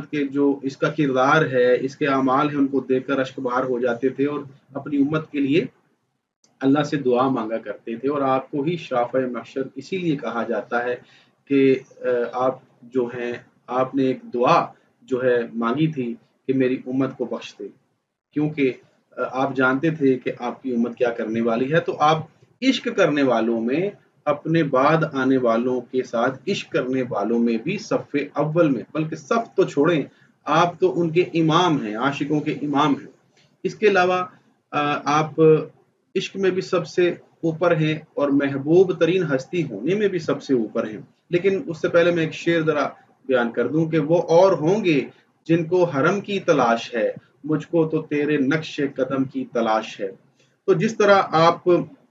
Speaker 1: के जो इसका किरदार है, इसके अमाल हैं, उनको देखकर अश्क बहार हो जाते थे और अपनी उम्मत के लिए अल्लाह से दुआ मांगा करते थे। और आपको ही शाफ़े महशर इसीलिए कहा जाता है कि आप जो हैं, आपने एक दुआ जो है मांगी थी कि मेरी उम्मत को बख्श दे, क्योंकि आप जानते थे कि आपकी उम्मत क्या करने वाली है। तो आप इश्क करने वालों में, अपने बाद आने वालों के साथ इश्क करने वालों में भी सफ़े अव्वल में, बल्कि सफ़ तो छोड़ें, आप तो उनके इमाम हैं, आशिकों के इमाम हैं। इसके अलावा आप इश्क में भी सबसे ऊपर हैं और महबूब तरीन हस्ती होने में भी सबसे ऊपर हैं। लेकिन उससे पहले मैं एक शेर ज़रा बयान कर दूं कि वो और होंगे जिनको हरम की तलाश है, मुझको तो तेरे नक्शे कदम की तलाश है। तो जिस तरह आप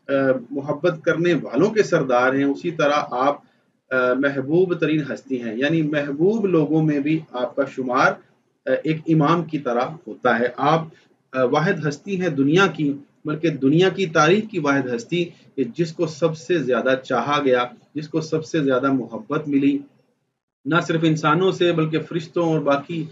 Speaker 1: मोहब्बत करने वालों के सरदार हैं, उसी तरह आप महबूब तरीन हस्ती हैं, यानी महबूब लोगों में भी आपका शुमार एक इमाम की तरह होता है। आप वाहिद हस्ती हैं दुनिया की, बल्कि दुनिया की तारीख की वाहिद हस्ती कि जिसको सबसे ज़्यादा चाहा गया, जिसको सबसे ज़्यादा मोहब्बत मिली, ना सिर्फ इंसानों से बल्कि फरिश्तों और बाकी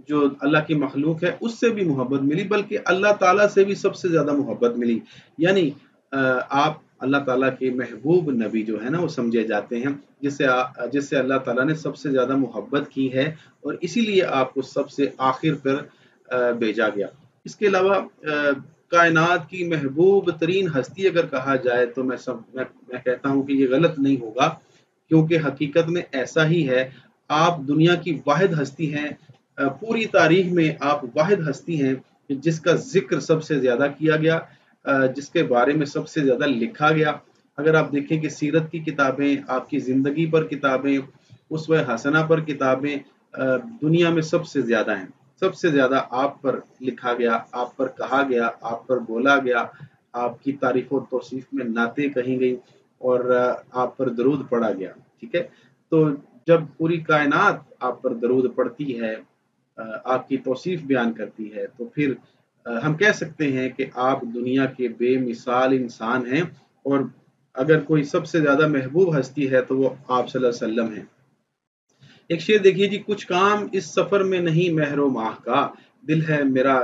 Speaker 1: जो अल्लाह की मखलूक है उससे भी मोहब्बत मिली, बल्कि अल्लाह ताला से भी सबसे ज़्यादा मोहब्बत मिली। यानी आप अल्लाह ताला के महबूब नबी जो है ना, वो समझे जाते हैं, जिससे अल्लाह ताला ने सबसे ज़्यादा मोहब्बत की है और इसीलिए आपको सबसे आखिर पर भेजा गया। इसके अलावा कायनात की महबूब तरीन हस्ती अगर कहा जाए तो मैं कहता हूँ कि ये गलत नहीं होगा, क्योंकि हकीकत में ऐसा ही है। आप दुनिया की वाहिद हस्ती हैं, पूरी तारीख में आप वाहिद हस्ती हैं जिसका जिक्र सबसे ज़्यादा किया गया, जिसके बारे में सबसे ज़्यादा लिखा गया। अगर आप देखें कि सीरत की किताबें, आपकी ज़िंदगी पर किताबें, उसवे हसना पर किताबें दुनिया में सबसे ज़्यादा हैं। सबसे ज़्यादा आप पर लिखा गया, आप पर कहा गया, आप पर बोला गया, आपकी तारीफ़ और तौसीफ़ में नाते कही गई और आप पर दरूद पढ़ा गया। ठीक है? तो जब पूरी कायनात आप पर दरूद पढ़ती है, आपकी तौसीफ़ बयान करती है, तो फिर हम कह सकते हैं कि आप दुनिया के बेमिसाल इंसान हैं और अगर कोई सबसे ज़्यादा महबूब हस्ती है तो वो आप सल्लल्लाहु अलैहि वसल्लम हैं। एक शेर देखिए जी, कुछ काम इस सफ़र में नहीं महरो माह का, दिल है मेरा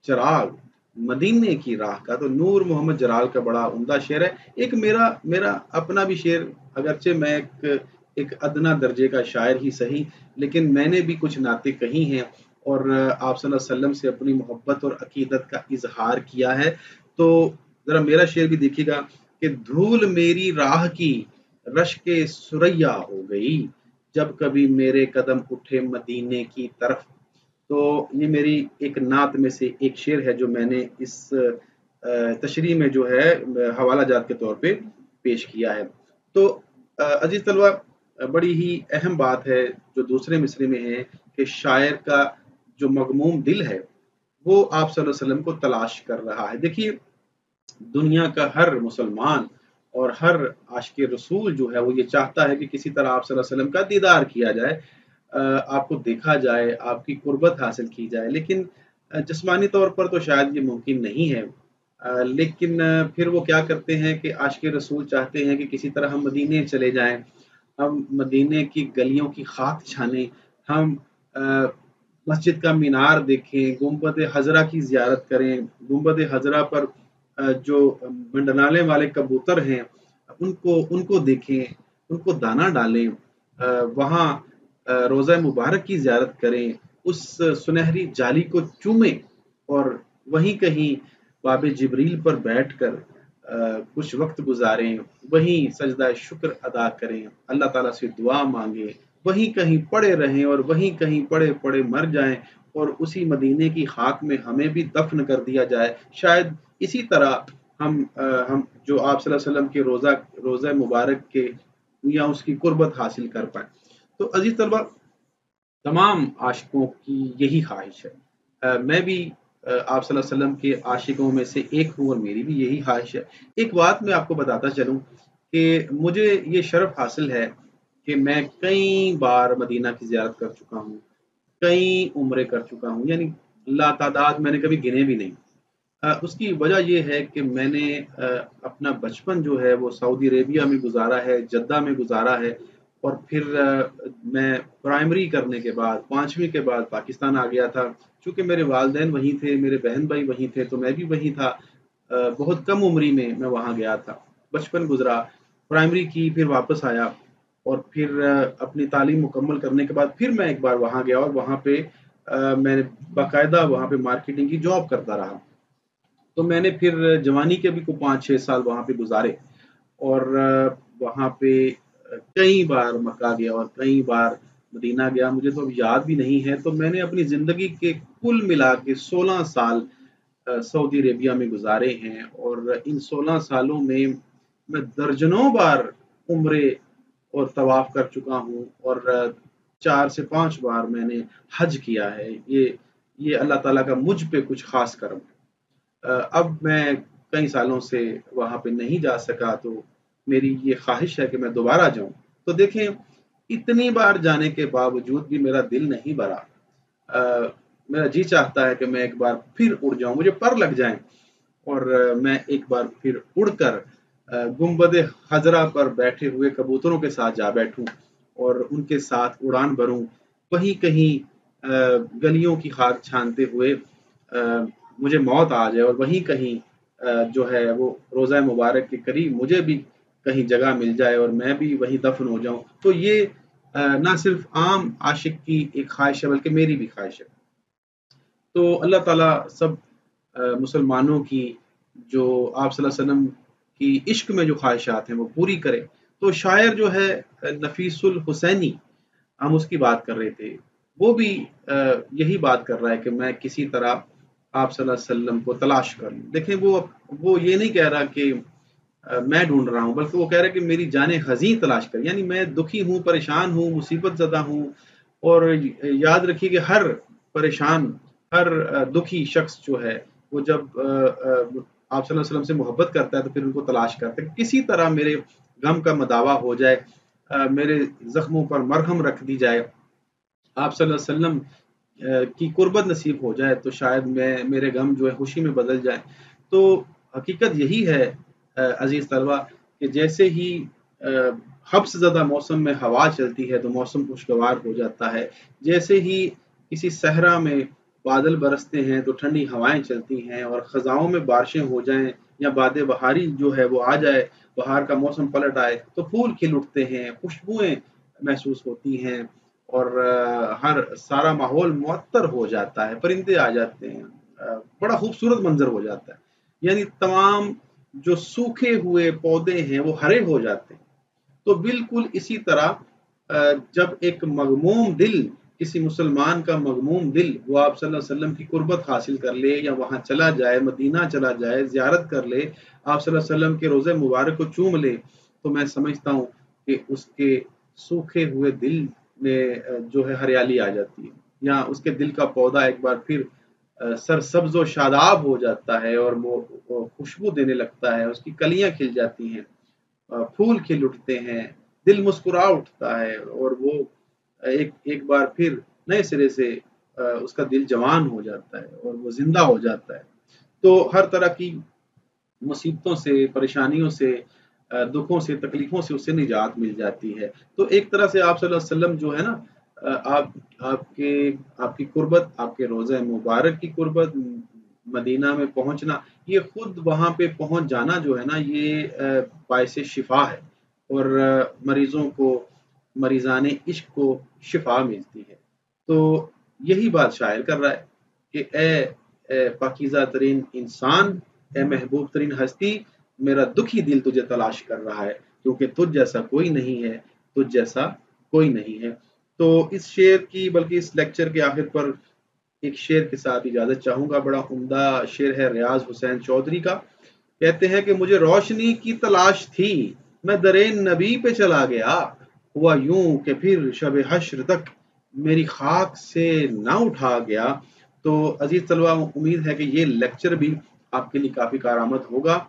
Speaker 1: चिराग, مدینے کی راہ کا۔ تو نور محمد جلال کا بڑا عمدہ شعر ہے۔ ایک میرا اپنا بھی شعر، اگرچہ میں ایک ادنا درجے کا شاعر ہی صحیح، لیکن میں نے بھی کچھ نعتیں کہی ہیں اور آپ صلی اللہ علیہ وسلم سے اپنی محبت اور عقیدت کا اظہار کیا ہے۔ تو ذرا میرا شعر بھی دیکھیے گا کہ دھول میری راہ کی رشک سریا ہو گئی، جب کبھی میرے قدم اٹھے مدینے کی طرف۔ تو یہ میری ایک نعت میں سے ایک شعر ہے جو میں نے اس تشریح میں جو ہے حوالہ جات کے طور پہ پیش کیا ہے۔ تو عزیز طلبہ، بڑی ہی اہم بات ہے جو دوسرے مصرے میں ہے کہ شاعر کا جو مغموم دل ہے وہ آپ صلی اللہ علیہ وسلم کو تلاش کر رہا ہے۔ دیکھیے، دنیا کا ہر مسلمان اور ہر عاشق رسول جو ہے وہ یہ چاہتا ہے کہ کسی طرح آپ صلی اللہ علیہ وسلم کا دیدار کیا جائے، آپ کو دیکھا جائے، آپ کی قربت حاصل کی جائے۔ لیکن جسمانی طور پر تو شاید یہ ممکن نہیں ہے، لیکن پھر وہ کیا کرتے ہیں کہ عاشق رسول چاہتے ہیں کہ کسی طرح ہم مدینے چلے جائیں، ہم مدینے کی گلیوں کی خاک چھانیں، ہم مسجد کا مینار دیکھیں، گنبد خضرا کی زیارت کریں، گنبد خضرا پر جو منڈلانے والے کبوتر ہیں ان کو دیکھیں، ان کو دانہ ڈالیں، وہاں روضہ مبارک کی زیارت کریں، اس سنہری جالی کو چومیں اور وہیں کہیں باب جبریل پر بیٹھ کر کچھ وقت گزاریں، وہیں سجدہ شکر ادا کریں، اللہ تعالیٰ سے دعا مانگیں، وہیں کہیں پڑے رہیں اور وہیں کہیں پڑے پڑے مر جائیں اور اسی مدینے کی خاک میں ہمیں بھی دفن کر دیا جائے۔ شاید اسی طرح ہم جو آپ صلی اللہ علیہ وسلم کے روزہ مبارک کے یا اس کی قربت حاصل کر پائیں۔ تو عزیز طلبہ، تمام عاشقوں کی یہی خواہش ہے، میں بھی آپ صلی اللہ علیہ وسلم کے عاشقوں میں سے ایک ہوں اور میری بھی یہی خواہش ہے۔ ایک بات میں آپ کو بتاتا چلوں کہ مجھے یہ شرف حاصل ہے کہ میں کئی بار مدینہ کی زیارت کر چکا ہوں، کئی عمرے کر چکا ہوں، یعنی لا تعداد میں نے کبھی گنے بھی نہیں۔ اس کی وجہ یہ ہے کہ میں نے اپنا بچپن جو ہے وہ سعودی عربیہ میں گزارا ہے، جدہ میں گزارا ہے، اور پھر میں پرائمری کرنے کے بعد 5ویں کے بعد پاکستان آ گیا تھا۔ چونکہ میرے والدین وہیں تھے، میرے بہن بھائی وہیں تھے، تو میں بھی وہیں تھا۔ بہت کم عمری میں وہاں گیا تھا، بچپن گزرا، پرائمری کی، پھر واپس آیا اور پھر اپنی تعلیم مکمل کرنے کے بعد پھر میں ایک بار وہاں گیا اور وہاں پہ میں نے باقاعدہ وہاں پہ مارکیٹنگ کی جاب کرتا رہا۔ تو میں نے پھر جوانی کے بھی 5-6 سال وہاں پہ گزارے اور وہاں پہ کئی بار مکہ گیا اور کئی بار مدینہ گیا، مجھے تو اب یاد بھی نہیں ہے۔ تو میں نے اپنی زندگی کے کل ملا کے 16 سال سعودی عربیہ میں گزارے ہیں، اور ان 16 سالوں میں میں درجنوں بار عمرے اور طواف کر چکا ہوں، اور 4 سے 5 بار میں نے حج کیا ہے۔ یہ اللہ تعالیٰ کا مجھ پہ کچھ خاص کرم ہے۔ اب میں کئی سالوں سے وہاں پہ نہیں جا سکا، تو میری یہ خواہش ہے کہ میں دوبارہ جاؤں۔ تو دیکھیں، اتنی بار جانے کے باوجود بھی میرا دل نہیں بھرا، میرا جی چاہتا ہے کہ میں ایک بار پھر اڑ جاؤں، مجھے پر لگ جائیں اور میں ایک بار پھر اڑ کر گنبد خضرا پر بیٹھے ہوئے کبوتروں کے ساتھ جا بیٹھوں اور ان کے ساتھ اڑان بھروں، وہیں کہیں گلیوں کی خاک چھانتے ہوئے مجھے موت آ جائے اور وہیں کہیں جو ہے وہ روضہ مبارک کے قریب مجھے بھی کہیں جگہ مل جائے اور میں بھی وہیں دفن ہو جاؤں۔ تو یہ نہ صرف عام عاشق کی ایک خواہش ہے بلکہ میری بھی خواہش ہے۔ تو اللہ تعالیٰ سب مسلمانوں کی جو آپ صلی اللہ علیہ وسلم کی عشق میں جو خواہشات ہیں وہ پوری کرے۔ تو شاعر جو ہے نفیس الحسینی، ہم اس کی بات کر رہے تھے، وہ بھی یہی بات کر رہا ہے کہ میں کسی طرح آپ صلی اللہ علیہ وسلم کو تلاش کر لوں۔ دیکھیں، وہ یہ نہیں کہہ رہا کہ میں ڈھونڈ رہا ہوں، بلکہ وہ کہہ رہا ہے کہ میری جان حزین تلاش کر، یعنی میں دکھی ہوں، پریشان ہوں، مصیبت زدہ ہوں۔ اور یاد رکھیے کہ ہر پریشان، ہر دکھی شخص جو ہے وہ جب آپ صلی اللہ علیہ وسلم سے محبت کرتا ہے تو پھر ان کو تلاش کرتا ہے، کسی طرح میرے غم کا مداوا ہو جائے، میرے زخموں پر مرہم رکھ دی جائے، آپ صلی اللہ علیہ وسلم کی قربت نصیب ہو جائے، تو شاید میرے غم جو ہے خوشی میں بدل جائے۔ تو حقیقت یہی ہے عزیز طلبہ کہ جیسے ہی حبس زدہ موسم میں ہوا چلتی ہے تو موسم خوشگوار ہو جاتا ہے، جیسے ہی کسی صحرا میں بادل برستے ہیں تو ٹھنڈی ہوائیں چلتی ہیں، اور خزاؤں میں بارشیں ہو جائیں یا باد بہاری جو ہے وہ آ جائے، بہار کا موسم پلٹ آئے تو پھول کھل اٹھتے ہیں، خوشبوئیں محسوس ہوتی ہیں، اور ہر سارا ماحول معطر ہو جاتا ہے، پرندے آ جاتے ہیں، بڑا خوبصورت منظر ہو جاتا ہے، یعنی تمام جو سوکھے ہوئے پودے ہیں وہ ہرے ہو جاتے ہیں۔ تو بالکل اسی طرح جب ایک مغموم دل، کسی مسلمان کا مغموم دل وہ آپ صلی اللہ علیہ وسلم کی قربت حاصل کر لے یا وہاں چلا جائے، مدینہ چلا جائے، زیارت کر لے، آپ صلی اللہ علیہ وسلم کے روضہ مبارک کو چوم لے، تو میں سمجھتا ہوں کہ اس کے سوکھے ہوئے دل میں جو ہے ہریالی آ جاتی ہے، یا اس کے دل کا پودا ایک بار پھر سرسبز و شاداب ہو جاتا ہے، اور وہ خوشبو دینے لگتا ہے، اس کی کلیاں کھل جاتی ہیں، پھول کھل اٹھتے ہیں، دل مسکرا اٹھتا ہے، اور وہ ایک بار پھر نئے سرے سے اس کا دل جوان ہو جاتا ہے اور وہ زندہ ہو جاتا ہے۔ تو ہر طرح کی مصیبتوں سے، پریشانیوں سے، دکھوں سے، تکلیفوں سے اسے نجات مل جاتی ہے۔ تو ایک طرح سے آپ صلی اللہ علیہ وسلم جو ہے نا، آپ کی قربت، آپ کے روضہ مبارک کی قربت، مدینہ میں پہنچنا، یہ خود وہاں پہ پہنچ جانا جو ہے نا، یہ باعث شفا ہے، اور مریضوں کو، مریضان عشق کو شفا ملتی ہے۔ تو یہی بات شاعر کر رہا ہے کہ اے پاکیزہ ترین انسان، اے محبوب ترین ہستی، میرا دکھی دل تجھے تلاش کر رہا ہے، کیونکہ تجھ جیسا کوئی نہیں ہے، تجھ جیسا کوئی نہیں ہے۔ تو اس شعر کی، بلکہ اس لیکچر کے آخر پر ایک شعر کے ساتھ اجازت چاہوں گا، بڑا عمدہ شعر ہے ریاض حسین چودھری کا۔ کہتے ہیں کہ مجھے روشنی کی تلاش تھی، میں درے نبی پہ چلا گیا، ہوا یوں کہ پھر شب حشر تک میری خاک سے نہ اٹھا گیا۔ تو عزیز طلبہ، امید ہے کہ یہ لیکچر بھی آپ کے لیے کافی کارآمد ہوگا۔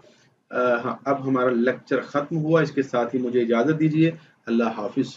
Speaker 1: اب ہمارا لیکچر ختم ہوا، اس کے ساتھ ہی مجھے اجازت دیجیے۔ اللہ حافظ۔